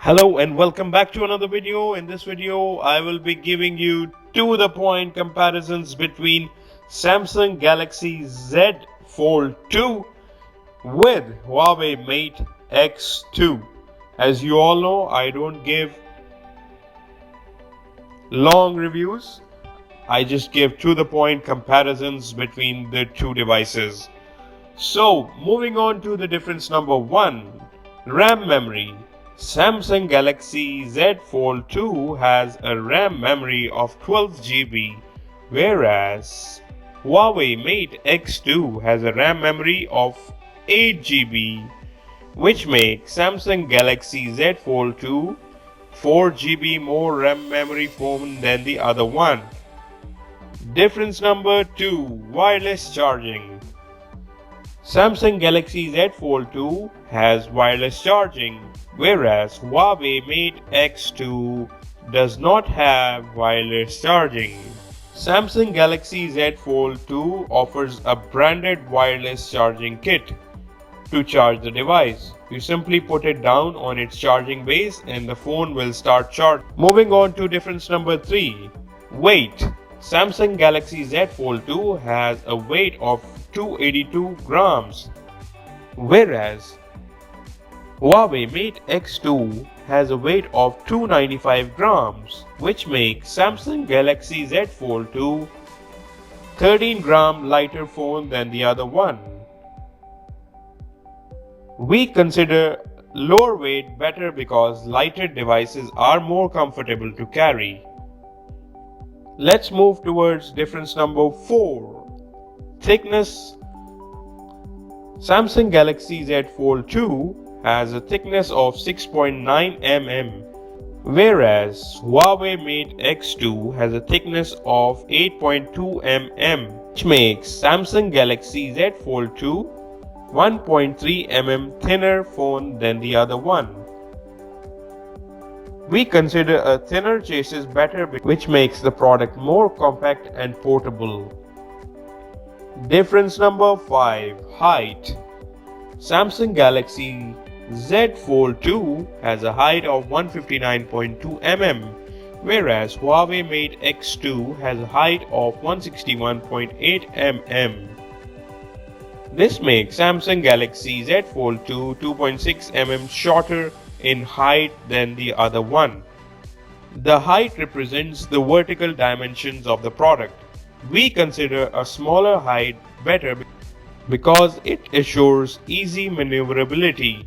Hello and welcome back to another video. In this video, I will be giving you to the point comparisons between Samsung Galaxy Z Fold 2 with Huawei Mate X2. As you all know, I don't give long reviews. I just give to the point comparisons between the two devices. So, moving on to the difference number 1, RAM memory. Samsung Galaxy Z Fold 2 has a RAM memory of 12 GB, whereas Huawei Mate X2 has a RAM memory of 8 GB, which makes Samsung Galaxy Z Fold 2 4 GB more RAM memory phone than the other one. Difference number 2, wireless charging. Samsung Galaxy Z Fold 2 has wireless charging, whereas Huawei Mate X2 does not have wireless charging. Samsung Galaxy Z Fold 2 offers a branded wireless charging kit to charge the device. You simply put it down on its charging base and the phone will start charging. Moving on to difference number 3, weight. Samsung Galaxy Z Fold 2 has a weight of 282 grams, whereas Huawei Mate X2 has a weight of 295 grams, which makes Samsung Galaxy Z Fold 2 13 gram lighter phone than the other one. We consider lower weight better because lighter devices are more comfortable to carry. Let's move towards difference number 4, thickness. Samsung Galaxy Z Fold 2 has a thickness of 6.9 mm, whereas Huawei Mate X2 has a thickness of 8.2 mm, which makes Samsung Galaxy Z Fold 2 1.3 mm thinner phone than the other one. We consider a thinner chassis better, which makes the product more compact and portable. Difference number 5, height. Samsung Galaxy Z Fold 2 has a height of 159.2 mm, whereas Huawei Mate X2 has a height of 161.8 mm. This makes Samsung Galaxy Z Fold 2 2.6 mm shorter in height than the other one. The height represents the vertical dimensions of the product. We consider a smaller height better because it assures easy maneuverability.